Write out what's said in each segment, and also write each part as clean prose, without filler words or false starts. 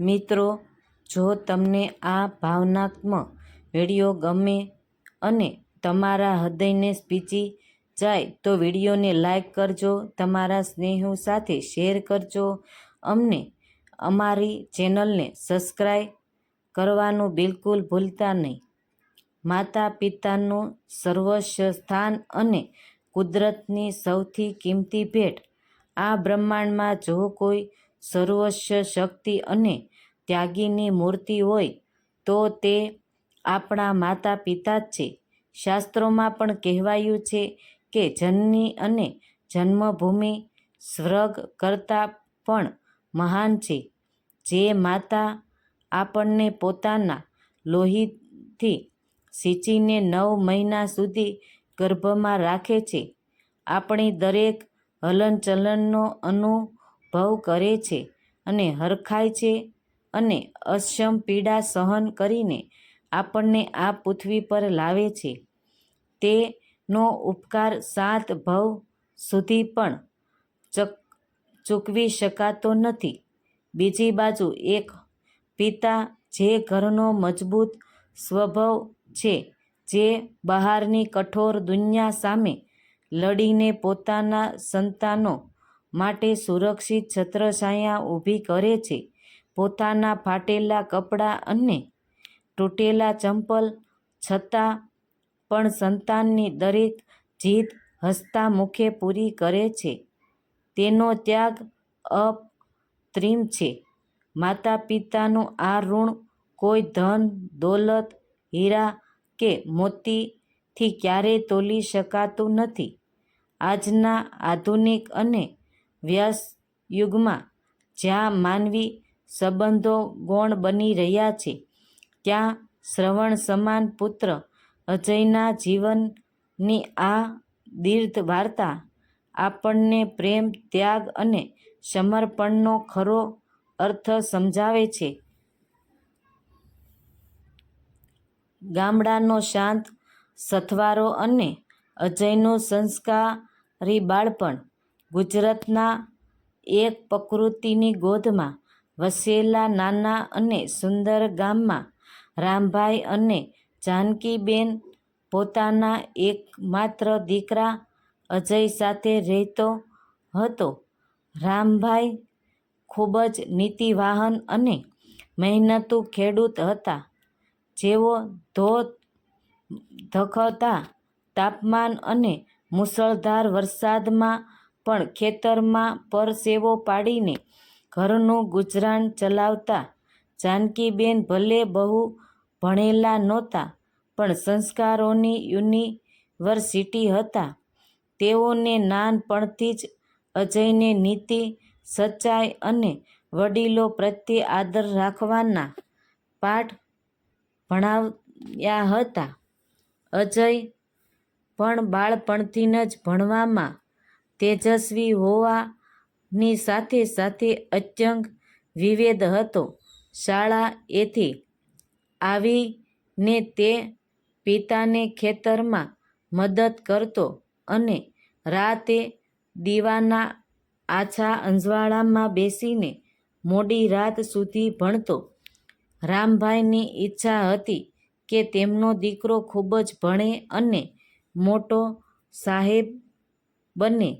મિત્રો, જો તમને આ ભાવનાત્મક વિડીયો ગમે અને તમારા હૃદયને સ્પર્શી જાય તો વિડીયોને લાઈક કરજો, તમારા સ્નેહો સાથે શેર કરજો. અમારી ચેનલને સબસ્ક્રાઈબ કરવાનું બિલકુલ ભૂલતા નહીં. માતા પિતાનું સર્વોચ્ચ સ્થાન અને કુદરતની સૌથી કિંમતી ભેટ. આ બ્રહ્માંડમાં જો કોઈ સર્વોચ્ચ શક્તિ અને ત્યાગની મૂર્તિ હોય તો તે આપણા માતા પિતા જ છે. શાસ્ત્રોમાં પણ કહેવાયું છે કે જનની અને જન્મભૂમિ સ્વર્ગ કરતાં પણ મહાન છે. જે માતા આપણને પોતાના લોહીથી સિંચીને 9 મહિના સુધી ગર્ભમાં રાખે છે, આપણી દરેક હલનચલનનો અનુભવ કરે છે અને હરખાય છે અને અસહ્ય પીડા સહન કરીને આપણને આ પૃથ્વી પર લાવે છે, તેનો ઉપકાર 7 ભવ સુધી પણ ચૂકવી શકાતો નથી. બીજી બાજુ એક પિતા જે ઘરનો મજબૂત સ્તંભ છે, જે બહારની કઠોર દુનિયા સામે લડીને પોતાના સંતાનો માટે સુરક્ષિત છત્રછાયા ઊભી કરે છે, પોતાના ફાટેલા કપડાં અને તૂટેલા ચંપલ છતાં પણ સંતાનની દરેક જીદ હસતા મુખે પૂરી કરે છે, તેનો ત્યાગ અકૃત્રિમ છે. માતા પિતાનું આ ઋણ કોઈ ધન દોલત, હીરા કે મોતીથી ક્યારેય તોલી શકાતું નથી. આજના આધુનિક અને વ્યસ્ત યુગમાં જ્યાં માનવી સંબંધો ગૌણ બની રહ્યા છે, ત્યાં શ્રવણ સમાન પુત્ર અજયના જીવનની આ દીર્ઘ વાર્તા આપણને પ્રેમ, ત્યાગ અને સમર્પણનો ખરો અર્થ સમજાવે છે. ગામડાનો શાંત સથવારો અને અજયનું સંસ્કારી બાળપણ. ગુજરાતના એક પ્રકૃતિની ગોદમાં વસેલા નાના અને સુંદર ગામમાં રામભાઈ અને જાનકીબેન પોતાના એકમાત્ર દીકરા અજય સાથે રહેતો હતો. રામભાઈ ખૂબ જ નીતિવાન અને મહેનતુ ખેડૂત હતા, જેઓ ધોધકતા તાપમાન અને મુશળધાર વરસાદમાં પણ ખેતરમાં પરસેવો પાડીને ઘરનું ગુજરાન ચલાવતા. જાનકીબેન ભલે બહુ ભણેલા નહોતા, પણ સંસ્કારોની યુનિવર્સિટી હતા. તેઓને નાનપણથી જ અજયને નીતિ, સચ્ચાઈ અને વડીલો પ્રત્યે આદર રાખવાના પાઠ ભણાવ્યા હતા. અજય પણ બાળપણથી જ ભણવામાં તેજસ્વી હોવાની સાથે સાથે અત્યંત વિદ્વાન હતો. શાળાએથી આવીને તે પિતાને ખેતરમાં મદદ કરતો અને રાતે દીવાના આછા અજવાળામાં બેસીને મોડી રાત સુધી ભણતો. રામભાઈની ઈચ્છા હતી કે તેમનો દીકરો ખૂબ જ ભણે અને મોટો સાહેબ બને,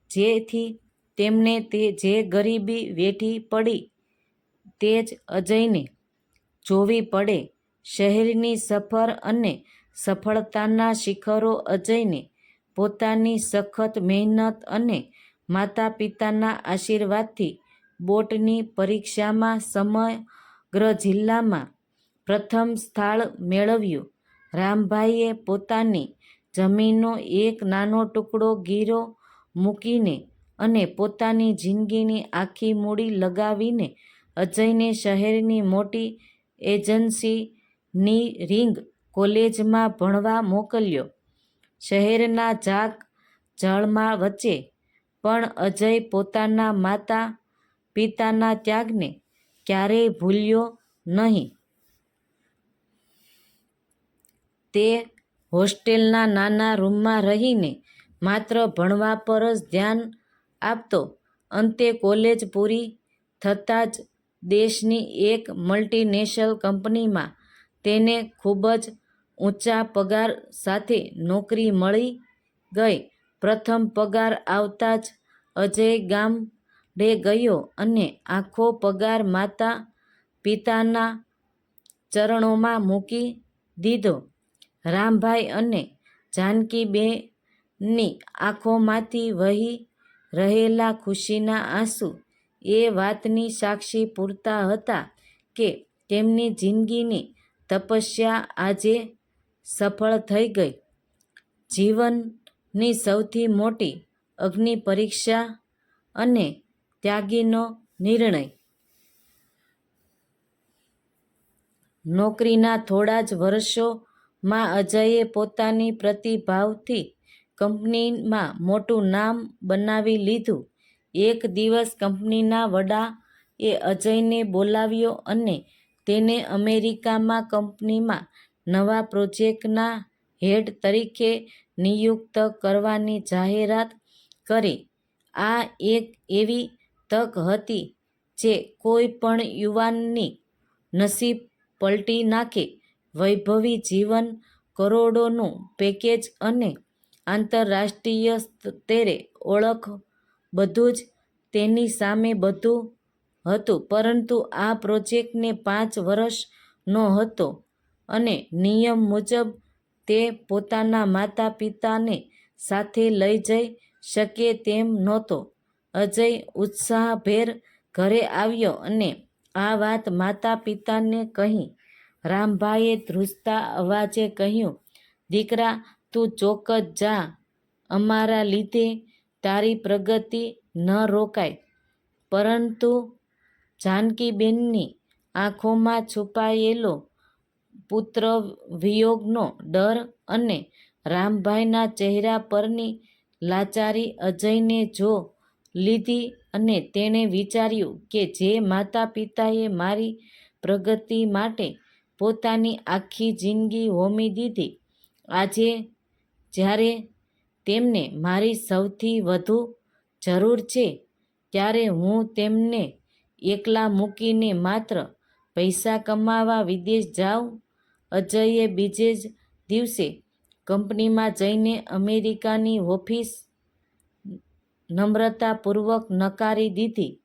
જેથી તેમને જે ગરીબી વેઠવી પડી તે જ અજયને જોવી પડે. શહેરની સફર અને સફળતાના શિખરો અજયને પોતાની સખત મહેનત અને માતા પિતાના આશીર્વાદથી બોર્ડની પરીક્ષામાં સમગ્ર જિલ્લામાં પ્રથમ સ્થાન મેળવ્યું. રામભાઈએ પોતાની જમીનનો એક નાનો ટુકડો ગીરવે મૂકીને અને પોતાની જિંદગીની આખી મૂડી લગાવીને અજયને શહેરની મોટી એન્જિનિયરિંગ કોલેજમાં ભણવા મોકલ્યો. શહેરના જાક-જમાળ વચ્ચે પણ અજય પોતાના માતા પિતાના ત્યાગને ક્યારેય ભૂલ્યો નહીં. તે હોસ્ટેલના નાના રૂમમાં રહીને માત્ર ભણવા પર જ ધ્યાન આપતો. અંતે કોલેજ પૂરી થતાં જ દેશની એક મલ્ટીનેશનલ કંપનીમાં તેને ખૂબ જ ઊંચા પગાર સાથે નોકરી મળી ગઈ. પ્રથમ પગાર આવતા જ અજય ગામડે ગયો અને આખો પગાર માતા પિતાના ચરણોમાં મૂકી દીધો. રામભાઈ અને જાનકીબેનની આંખોમાંથી વહી રહેલા ખુશીના આંસુ એ વાતની સાક્ષી પૂરતા હતા કે તેમની જિંદગીની તપસ્યા આજે સફળ થઈ ગઈ. જીવનની સૌથી મોટી અગ્નિ પરીક્ષા અને ત્યાગનો નિર્ણય. નોકરીના થોડા જ વર્ષોમાં અજયે પોતાની પ્રતિભાથી કંપનીમાં મોટું નામ બનાવી લીધું. એક દિવસ કંપનીના વડાએ અજયને બોલાવ્યો અને તેને અમેરિકામાં કંપનીમાં નવા પ્રોજેક્ટના હેડ તરીકે નિયુક્ત કરવાની જાહેરાત કરી. આ એક એવી તક હતી જે કોઈ પણ યુવાનની નસીબ પલટી નાખે. વૈભવી જીવન, કરોડોનું પેકેજ અને આંતરરાષ્ટ્રીય સ્તરે ઓળખ, બધું જ તેની સામે હતું. પરંતુ આ પ્રોજેક્ટને 5 વર્ષનો હતો અને નિયમ મુજબ તે પોતાના માતા પિતાને સાથે લઈ જઈ શકે તેમ નહોતો. અજય ઉત્સાહભેર ઘરે આવ્યો અને આ વાત માતા પિતાને કહી. રામભાઈએ ધ્રુજતા અવાજે કહ્યું, દીકરા, તું ચોક્કસ જા. અમારા લીધે તારી પ્રગતિ ન રોકાય. પરંતુ જાનકીબેનની આંખોમાં છુપાયેલો પુત્રવિયોગનો ડર અને રામભાઈના ચહેરા પરની લાચારી અજયને જો લીધી અને તેણે વિચાર્યું કે જે માતા પિતાએ મારી પ્રગતિ માટે પોતાની આખી જિંદગી હોમી દીધી, આજે જ્યારે તેમને મારી સૌથી વધુ જરૂર છે, ત્યારે હું તેમને એકલા મૂકીને માત્ર પૈસા કમાવા વિદેશ જાઉં? અજયે બીજે જ દિવસે કંપનીમાં જઈને અમેરિકાની ઓફિસ નમ્રતાપૂર્વક નકારી દીધી.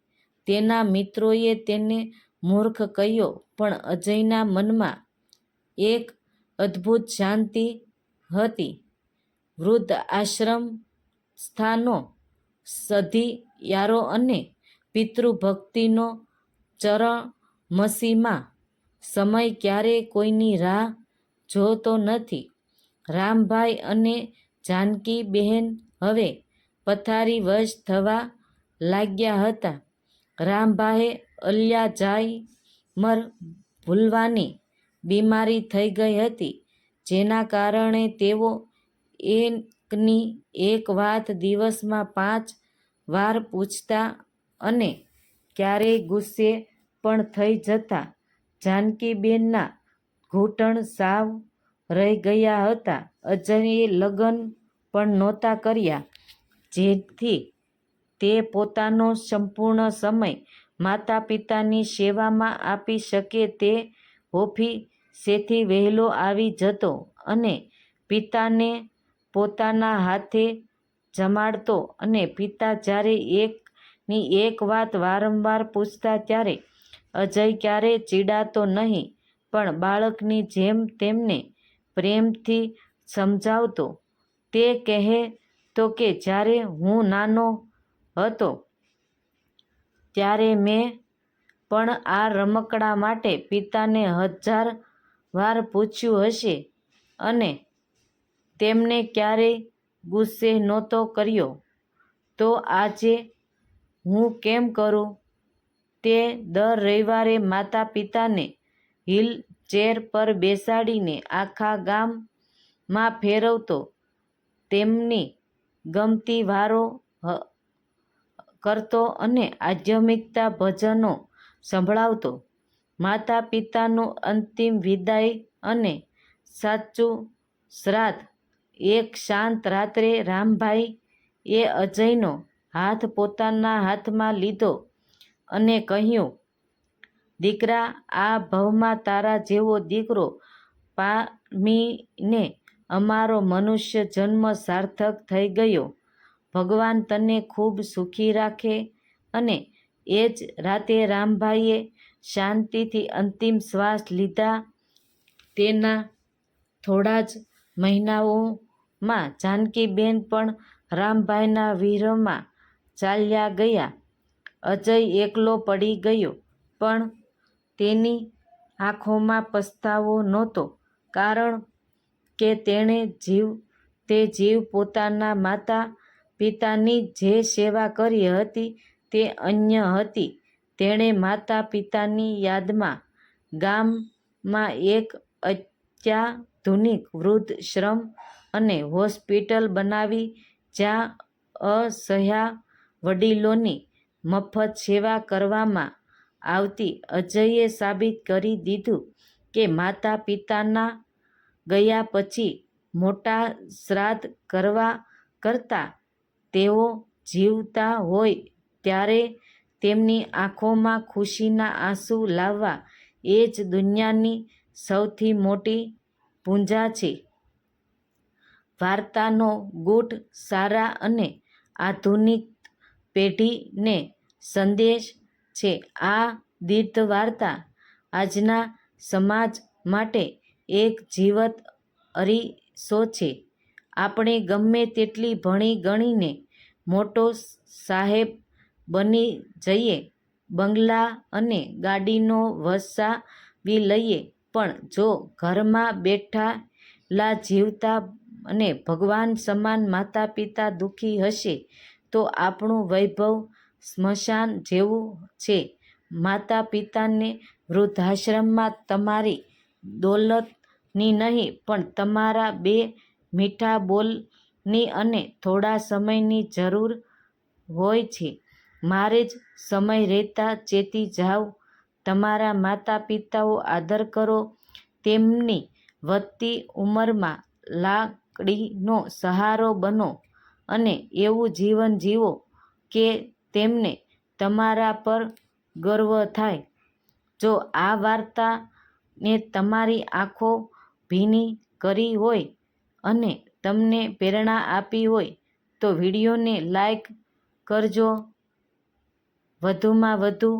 તેના મિત્રોએ તેને મૂર્ખ કહ્યો, પણ અજયના મનમાં એક અદ્ભુત શાંતિ હતી. વૃદ્ધાશ્રમ, સ્થાનો, સધિયારો અને પિતૃભક્તિનો ચરમસીમા સમય ક્યારેય કોઈની રાહ જોતો નથી. રામભાઈ અને જાનકીબહેન હવે પથારીવશ થવા લાગ્યા હતા. રામભાઈએ અલ્ઝાઇમર ભૂલવાની બીમારી થઈ ગઈ હતી, જેના કારણે તેઓ એકની એક વાત દિવસમાં 5 વાર પૂછતા અને ક્યારેક ગુસ્સે પણ થઈ જતા. જાનકીબેનના ઘૂંટણ સાવ રહી ગયા હતા. અજયે લગ્ન પણ નહોતા કર્યા, જેથી તે પોતાનો સંપૂર્ણ સમય માતા પિતાની સેવામાં આપી શકે. તે ઓફિસેથી વહેલો આવી જતો અને પિતાને પોતાના હાથે જમાડતો અને પિતા જ્યારે એકની એક વાત વારંવાર પૂછતા ત્યારે અજય ક્યારેય ચીડાતો નહીં, પણ બાળકની જેમ તેમને પ્રેમથી સમજાવતો. તે કહેતો કે જ્યારે હું નાનો હતો ત્યારે મેં પણ આ રમકડા માટે પિતાને 1000 વાર પૂછ્યું હશે અને તેમને ક્યારેય ગુસ્સે નહોતો કર્યો. તો આજે હું કેમ કરું? તે દર રવિવારે માતા પિતાને વ્હીલચેર પર બેસાડીને આખા ગામમાં ફેરવતો, તેમની ગમતી વારો કરતો અને આધ્યાત્મિક ભજનો સંભળાવતો. માતા પિતાનું અંતિમ વિદાય અને સાચું શ્રાદ્ધ. એક શાંત રાત્રે રામભાઈએ અજયનો હાથ પોતાના હાથમાં લીધો અને કહ્યું, દીકરા, આ ભવમાં તારા જેવો દીકરો પામીને અમારો મનુષ્ય જન્મ સાર્થક થઈ ગયો. ભગવાન તને ખૂબ સુખી રાખે. અને એ જ રાતે રામભાઈએ શાંતિથી અંતિમ શ્વાસ લીધા. તેના થોડા જ મહિનાઓમાં જાનકીબેન પણ રામભાઈના વિરહમાં ચાલ્યા ગયા. અજય એકલો પડી ગયો, પણ તેની આંખોમાં પસ્તાવો નહોતો, કારણ કે તેણે જીવતે જીવ પોતાના માતા પિતાની જે સેવા કરી હતી તે અન્ય હતી. તેણે માતા પિતાની યાદમાં ગામમાં એક અત્યાધુનિક વૃદ્ધાશ્રમ અને હોસ્પિટલ બનાવી, જ્યાં અસહાય વડીલોની મફત સેવા કરવામાં આવતી. અજયે સાબિત કરી દીધું કે માતા પિતાના ગયા પછી મોટા શ્રાદ્ધ કરવા કરતાં તેઓ જીવતા હોય ત્યારે તેમની આંખોમાં ખુશીના આંસુ લાવવા એ જ દુનિયાની સૌથી મોટી પૂજા છે. વાર્તાનો ગૂઢ સાર અને આધુનિક પેઢીને સંદેશ છે. આ દીર્ઘ વાર્તા આજના સમાજ માટે એક જીવંત અરીસો છે. આપણે ગમે તેટલી ભણી ગણીને મોટો સાહેબ બની જઈએ, બંગલા અને ગાડીઓ વસાવી લઈએ, પણ જો ઘરમાં બેઠેલા જીવતા અને ભગવાન સમાન માતા પિતા દુઃખી હશે, તો આપણું વૈભવ સ્મશાન જેવું છે. માતા પિતાને વૃદ્ધાશ્રમમાં તમારી દોલતની નહીં, પણ તમારા બે મીઠા બોલની અને થોડા સમયની જરૂર હોય છે. મારે જ સમય રહેતા ચેતી જાઓ. તમારા માતા પિતાનો આદર કરો. તેમની વધતી ઉંમરમાં લાકડીનો સહારો બનો અને એવું જીવન જીવો કે તેમને તમારા પર ગર્વ થાય. જો આ વાર્તાએ તમારી આંખો ભીની કરી હોય અને તમને પ્રેરણા આપી હોય તો વિડીયોને લાઈક કરજો, વધુમાં વધુ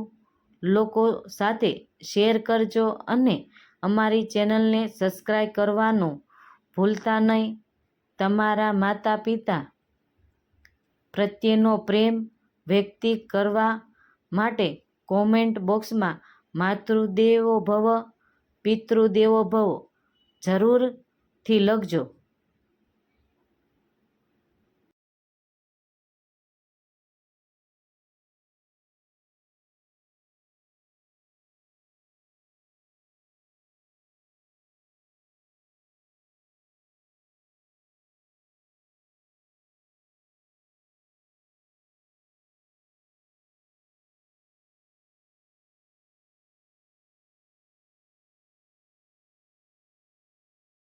લોકો સાથે શેર કરજો અને અમારી ચેનલને સબસ્ક્રાઈબ કરવાનું ભૂલતા નહીં. તમારા માતા પિતા પ્રત્યેનો પ્રેમ વ્યક્ત કરવા માટે કોમેન્ટ બોક્સમાં માતૃદેવો ભવ, પિતૃદેવો ભવ જરૂરથી લખજો.